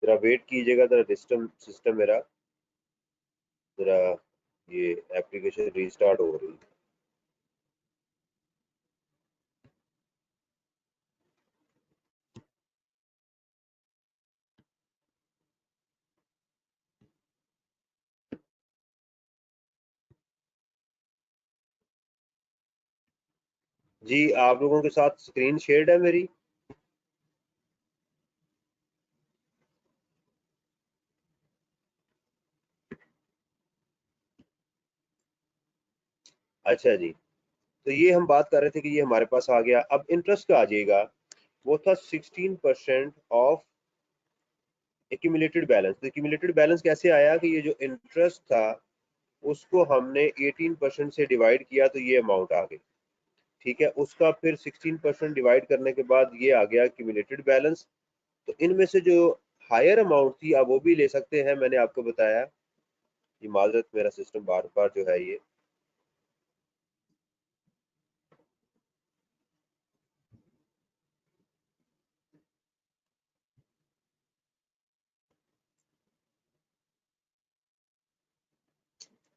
जरा वेट कीजिएगा, जरा सिस्टम सिस्टम मेरा जरा ये एप्लीकेशन रीस्टार्ट हो रही है। जी आप लोगों के साथ स्क्रीन शेयर्ड है मेरी? अच्छा जी, तो ये हम बात कर रहे थे कि ये हमारे पास आ गया। अब इंटरेस्ट का आ जाएगा, वो था 16% ऑफ एक्यूमुलेटेड बैलेंस। तो एक्यूमुलेटेड बैलेंस कैसे आया कि ये जो इंटरेस्ट था उसको हमने 18% से डिवाइड किया तो ये अमाउंट आ गई। ठीक है, उसका फिर 16% डिवाइड करने के बाद ये आ गया एक्यूमुलेटेड बैलेंस। तो इनमें से जो हायर अमाउंट थी आप वो भी ले सकते हैं, मैंने आपको बताया। ये माजरत, मेरा सिस्टम बार बार जो है ये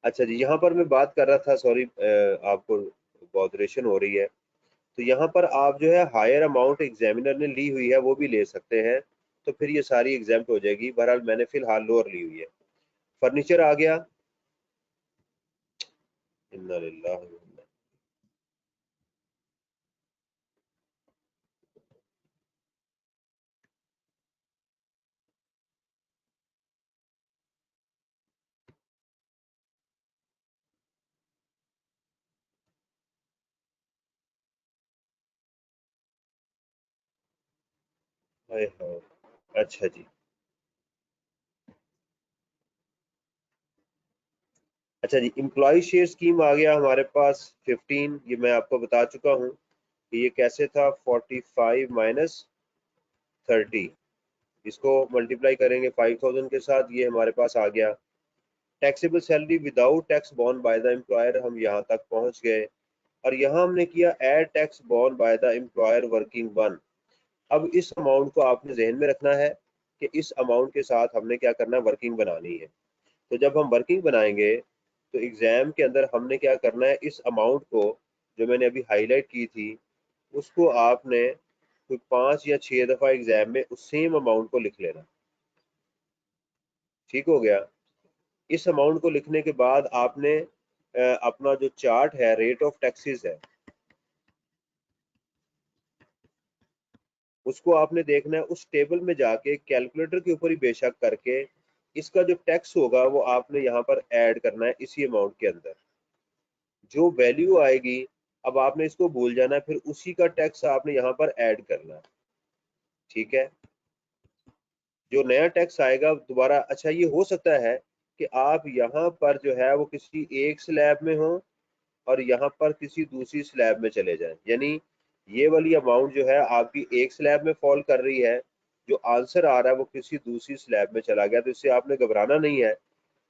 अच्छा जी, यहाँ पर मैं बात कर रहा था, सॉरी आपको बॉदरेशन हो रही है। तो यहाँ पर आप जो है हायर अमाउंट एग्जामिनर ने ली हुई है वो भी ले सकते हैं, तो फिर ये सारी एग्जाम्प्ट हो जाएगी। बहरहाल मैंने फिलहाल लोअर ली हुई है। फर्नीचर आ गया। इन्ना लिल्लाह व इन्ना- हाय हाय। अच्छा जी, अच्छा जी, इम्प्लॉय शेयर स्कीम आ गया हमारे पास 15। ये मैं आपको बता चुका हूँ कि ये कैसे था। 45 माइनस 30, इसको मल्टीप्लाई करेंगे 5000 के साथ, ये हमारे पास आ गया। Taxable salary without tax borne by the employer, हम यहाँ तक पहुँच गए। और यहाँ हमने किया add tax borne by the employer working one. अब इस अमाउंट को आपने जहन में रखना है कि इस अमाउंट के साथ हमने क्या करना है, वर्किंग बनानी है। तो जब हम वर्किंग बनाएंगे तो एग्जाम के अंदर हमने क्या करना है, इस अमाउंट को जो मैंने अभी हाईलाइट की थी उसको आपने कोई 5 या 6 दफा एग्जाम में उस सेम अमाउंट को लिख लेना। ठीक हो गया। इस अमाउंट को लिखने के बाद आपने अपना जो चार्ट है, रेट ऑफ टैक्सेस है, उसको आपने देखना है। उस टेबल में जाके कैलकुलेटर के ऊपर ही बेशक करके इसका जो टैक्स होगा वो आपने यहाँ पर ऐड करना है इसी अमाउंट के अंदर। जो वैल्यू आएगी, अब आपने इसको भूल जाना है, फिर उसी का टैक्स आपने यहाँ पर ऐड करना है। ठीक है, जो नया टैक्स आएगा दोबारा, अच्छा ये हो सकता है कि आप यहाँ पर जो है वो किसी एक स्लैब में हो और यहाँ पर किसी दूसरी स्लैब में चले जाएं, यानी ये वाली अमाउंट जो है आपकी एक स्लैब में फॉल कर रही है, जो आंसर आ रहा है वो किसी दूसरी स्लैब में चला गया। तो इससे आपने घबराना नहीं है।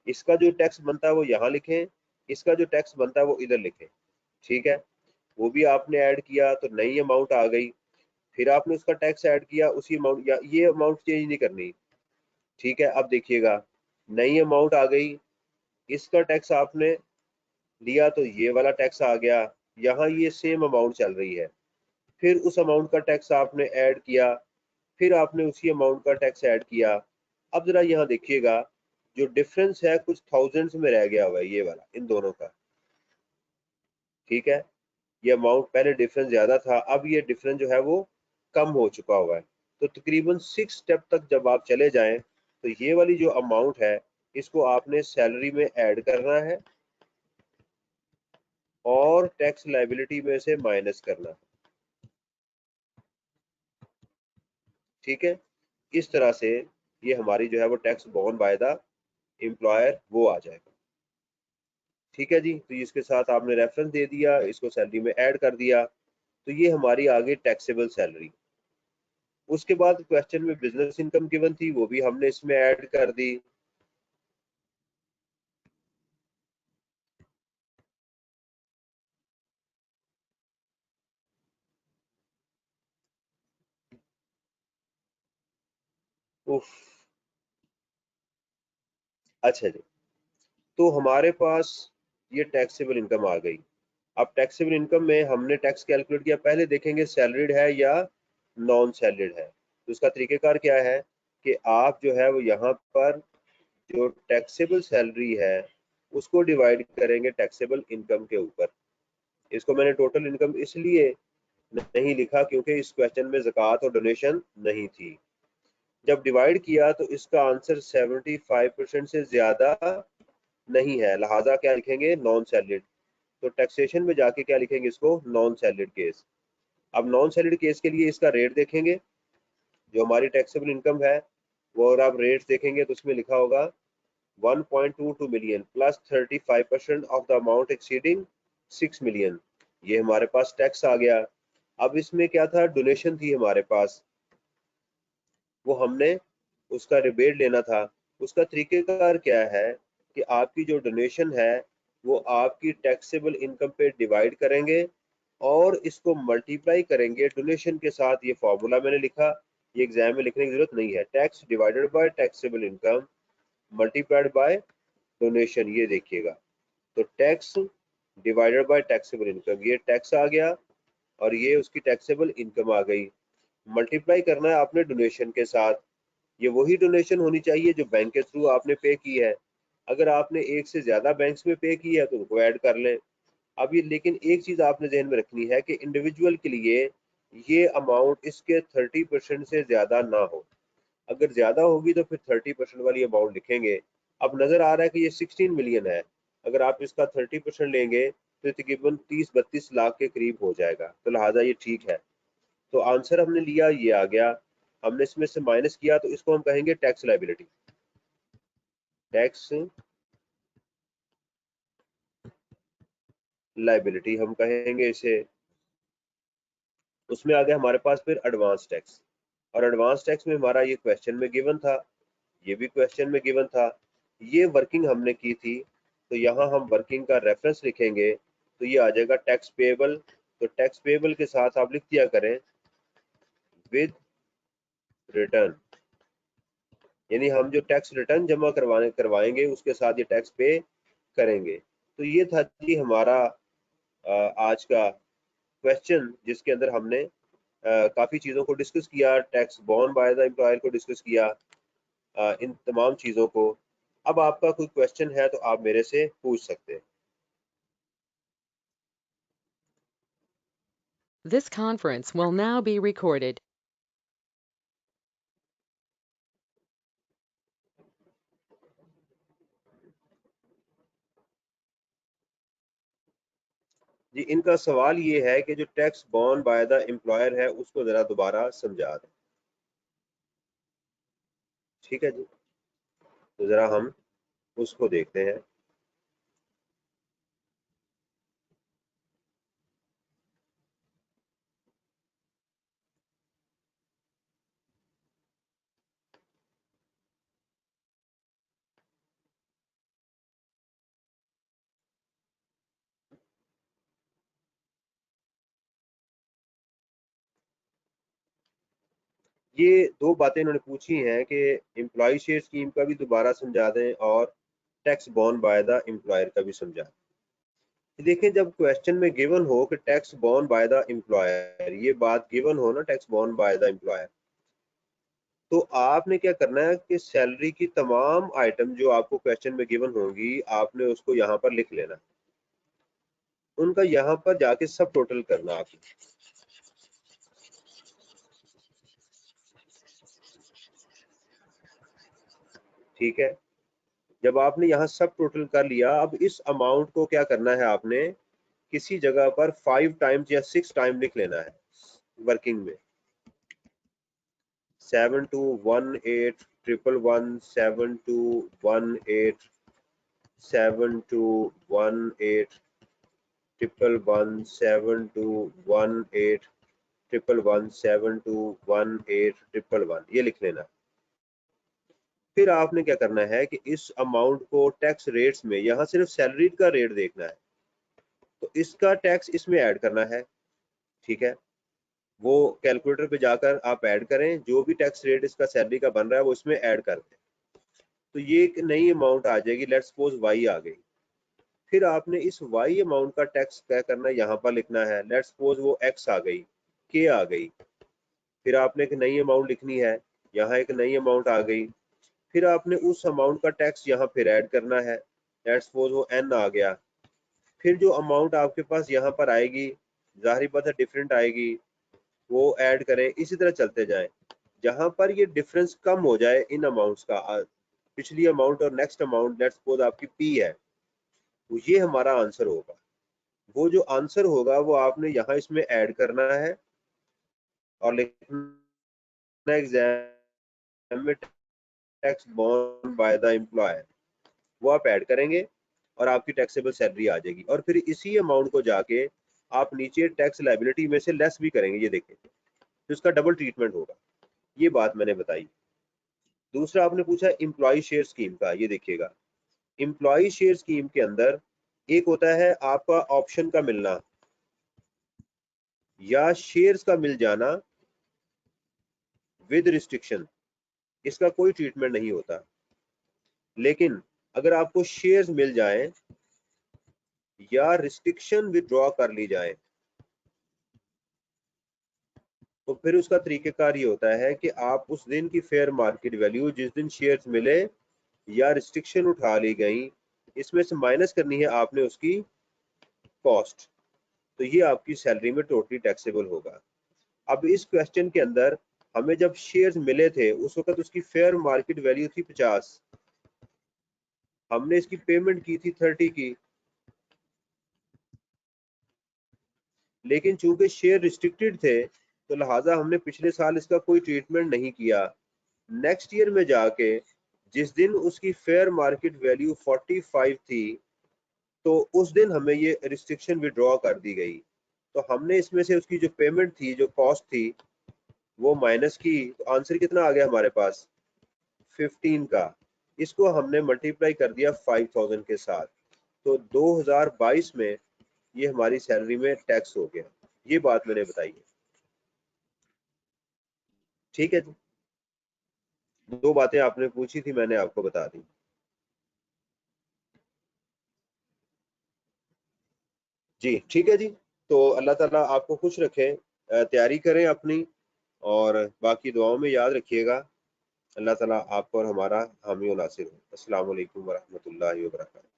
इसका जो टैक्स बनता है वो यहाँ लिखें, इसका जो टैक्स बनता है वो इधर लिखें। ठीक है, वो भी आपने ऐड किया तो नई अमाउंट आ गई, फिर आपने उसका टैक्स ऐड किया उसी अमाउंट, या ये अमाउंट चेंज नहीं करनी। ठीक है, अब देखिएगा नई अमाउंट आ गई, इसका टैक्स आपने लिया तो ये वाला टैक्स आ गया। यहाँ ये सेम अमाउंट चल रही है, फिर उस अमाउंट का टैक्स आपने ऐड किया, फिर आपने उसी अमाउंट का टैक्स ऐड किया। अब जरा यहाँ देखिएगा, जो डिफरेंस है कुछ थाउजेंड्स में रह गया हुआ है ये वाला इन दोनों का। ठीक है, ये अमाउंट पहले डिफरेंस ज्यादा था, अब ये डिफरेंस जो है वो कम हो चुका हुआ है। तो तकरीबन 6 स्टेप तक जब आप चले जाएं तो ये वाली जो अमाउंट है इसको आपने सैलरी में ऐड करना है और टैक्स लाइबिलिटी में से माइनस करना है। ठीक है, इस तरह से ये हमारी जो है वो tax borne by the employer वो आ जाएगा। ठीक है जी, तो इसके साथ आपने रेफरेंस दे दिया, इसको सैलरी में ऐड कर दिया, तो ये हमारी आ गई टैक्सेबल सैलरी। उसके बाद क्वेश्चन में बिजनेस इनकम गिवन थी, वो भी हमने इसमें ऐड कर दी। उफ, अच्छा जी, तो हमारे पास ये टैक्सेबल इनकम आ गई। अब टैक्सेबल इनकम में हमने टैक्स कैलकुलेट किया, पहले देखेंगे सैलरीड है या नॉन सैलरीड है। तो उसका तरीकेकार क्या है कि आप जो है वो यहाँ पर जो टैक्सेबल सैलरी है उसको डिवाइड करेंगे टैक्सेबल इनकम के ऊपर। इसको मैंने टोटल इनकम इसलिए नहीं लिखा क्योंकि इस क्वेश्चन में ज़कात और डोनेशन नहीं थी। जब डिवाइड किया तो इसका आंसर 75% से ज्यादा नहीं है, लिहाजा क्या लिखेंगे, नॉन सैलरीड। तो टैक्सेशन में जाके क्या लिखेंगे, इसको नॉन सैलरीड केस। अब नॉन सैलरीड केस के लिए इसका रेट देखेंगे, जो हमारी टैक्सेबल इनकम है वो, और आप रेट देखेंगे तो उसमें लिखा होगा 1.22 million plus 35% of the amount exceeding 6 million. ये हमारे पास टैक्स आ गया। अब इसमें क्या था, डोनेशन थी हमारे पास, वो हमने उसका रिबेट लेना था। उसका तरीकेकार क्या है कि आपकी जो डोनेशन है वो आपकी टैक्सेबल इनकम पे डिवाइड करेंगे और इसको मल्टीप्लाई करेंगे डोनेशन के साथ। ये फॉर्मूला मैंने लिखा, ये एग्जाम में लिखने की जरूरत नहीं है। Tax divided by taxable income multiplied by donation, ये देखिएगा। तो tax divided by taxable income, ये टैक्स आ गया और ये उसकी टैक्सेबल इनकम आ गई। मल्टीप्लाई करना है आपने डोनेशन के साथ। ये वही डोनेशन होनी चाहिए जो बैंक के थ्रू आपने पे की है। अगर आपने एक से ज्यादा बैंक्स में पे की है तो उनको ऐड कर लें। अब ये, लेकिन एक चीज आपने जहन में रखनी है कि इंडिविजुअल के लिए ये अमाउंट इसके 30% से ज्यादा ना हो। अगर ज्यादा होगी तो फिर 30% वाली अमाउंट लिखेंगे। अब नजर आ रहा है कि ये 16 मिलियन है, अगर आप इसका 30% लेंगे तो तकरीबन 30-32 लाख के करीब हो जाएगा, तो लिहाजा ये ठीक है। तो आंसर हमने लिया, ये आ गया। हमने इसमें से माइनस किया तो इसको हम कहेंगे टैक्स लायबिलिटी। टैक्स लायबिलिटी हम कहेंगे इसे। उसमें आ गया हमारे पास फिर एडवांस टैक्स, और एडवांस टैक्स में हमारा ये क्वेश्चन में गिवन था, ये भी क्वेश्चन में गिवन था। ये वर्किंग हमने की थी, तो यहाँ हम वर्किंग का रेफरेंस लिखेंगे तो ये आ जाएगा टैक्स पेएबल। तो टैक्स पेएबल के साथ आप लिख दिया करें विद रिटर्न, यानी हम जो टैक्स रिटर्न जमा करवाएंगे उसके साथ ये टैक्स पे करेंगे। तो ये था जी हमारा आज का क्वेश्चन, जिसके अंदर हमने काफ़ी चीज़ों को डिस्कस किया। Tax borne by the employer को डिस्कस किया, इन तमाम चीज़ों को। अब आपका कोई क्वेश्चन है तो आप मेरे से पूछ सकते हैं। This conference will now be recorded. जी, इनका सवाल ये है कि जो tax borne by the employer है उसको ज़रा दोबारा समझा दें। ठीक है जी, तो ज़रा हम उसको देखते हैं। ये दो बातें इन्होंने पूछी हैं कि एम्प्लॉय शेयर स्कीम का भी दोबारा समझा दें और tax borne by the employer का भी समझा दें। देखें, जब क्वेश्चन में गिवन हो कि tax borne by the employer, ये बात गिवन हो ना, tax borne by the employer, तो आपने क्या करना है कि सैलरी की तमाम आइटम जो आपको क्वेश्चन में गिवन होंगी आपने उसको यहाँ पर लिख लेना, उनका यहाँ पर जाके सब टोटल करना आपने। ठीक है, जब आपने यहाँ सब टोटल कर लिया, अब इस अमाउंट को क्या करना है, आपने किसी जगह पर 5 टाइम्स या 6 टाइम लिख लेना है वर्किंग में। 721811 7218 7218 111 7218 111 7218 111, ये लिख लेना। फिर आपने क्या करना है कि इस अमाउंट को टैक्स रेट्स में, यहाँ सिर्फ सैलरी का रेट देखना है, तो इसका टैक्स इसमें ऐड करना है। ठीक है, वो कैलकुलेटर पे जाकर आप ऐड करें, जो भी टैक्स रेट इसका सैलरी का बन रहा है वो इसमें ऐड कर दें। तो ये एक नई अमाउंट आ जाएगी, लेट्स सपोज वाई आ गई। फिर आपने इस y अमाउंट का टैक्स क्या करना है, यहाँ पर लिखना है। लेट्स सपोज वो x आ गई, k आ गई, फिर आपने एक नई अमाउंट लिखनी है, यहाँ एक नई अमाउंट आ गई, फिर आपने उस अमाउंट का टैक्स यहाँ फिर ऐड करना है। लेट्स सपोज वो n आ गया, फिर जो अमाउंट आपके पास यहाँ पर आएगी, जाहिर बात है डिफरेंट आएगी, वो ऐड करें, इसी तरह चलते जाएं। जहां पर ये डिफरेंस कम हो जाए इन अमाउंट्स का, पिछली अमाउंट और नेक्स्ट अमाउंट, लेट्स सपोज आपकी p है, तो ये हमारा आंसर होगा। वो जो आंसर होगा वो आपने यहाँ इसमें ऐड करना है और लिखना एग्जाम में tax borne by the employer, वो आप ऐड करेंगे और आपकी टैक्सेबल सैलरी आ जाएगी। और फिर इसी अमाउंट को जाके आप नीचे टैक्स लायबिलिटी में से लेस भी करेंगे, ये देखिए, तो इसका डबल ट्रीटमेंट होगा। ये बात मैंने बताई। दूसरा आपने पूछा एम्प्लॉय शेयर स्कीम का, ये देखिएगा, एम्प्लॉय शेयर स्कीम के अंदर एक होता है आपका ऑप्शन का मिलना या शेयर्स का मिल जाना विद रिस्ट्रिक्शन, इसका कोई ट्रीटमेंट नहीं होता। लेकिन अगर आपको शेयर्स मिल जाए या रिस्ट्रिक्शन विड्रॉ कर ली जाए, तो फिर उसका तरीकेकार ये होता है कि आप उस दिन की फेयर मार्केट वैल्यू, जिस दिन शेयर्स मिले या रिस्ट्रिक्शन उठा ली गई, इसमें से माइनस करनी है आपने उसकी कॉस्ट, तो ये आपकी सैलरी में टोटली टैक्सेबल होगा। अब इस क्वेश्चन के अंदर हमें जब शेयर्स मिले थे उस वक्त उसकी फेयर मार्केट वैल्यू थी 50, हमने इसकी पेमेंट की थी 30 की, लेकिन चूंकि शेयर रिस्ट्रिक्टेड थे तो लिहाजा हमने पिछले साल इसका कोई ट्रीटमेंट नहीं किया। नेक्स्ट ईयर में जाके जिस दिन उसकी फेयर मार्केट वैल्यू 45 थी, तो उस दिन हमें ये रिस्ट्रिक्शन विड्रॉ कर दी गई, तो हमने इसमें से उसकी जो पेमेंट थी, जो कॉस्ट थी, वो माइनस की, तो आंसर कितना आ गया हमारे पास, 15 का। इसको हमने मल्टीप्लाई कर दिया 5000 के साथ, तो 2022 में ये हमारी सैलरी में टैक्स हो गया। ये बात मैंने बताई है, ठीक है जी। दो बातें आपने पूछी थी, मैंने आपको बता दी। जी ठीक है जी। तो अल्लाह ताला आपको खुश रखे, तैयारी करें अपनी, और बाकी दुआओं में याद रखिएगा। अल्लाह ताला आपको और हमारा हामी और नासिर हो। अस्सलाम वालेकुम वरहमतुल्लाहि वबरकातुहू।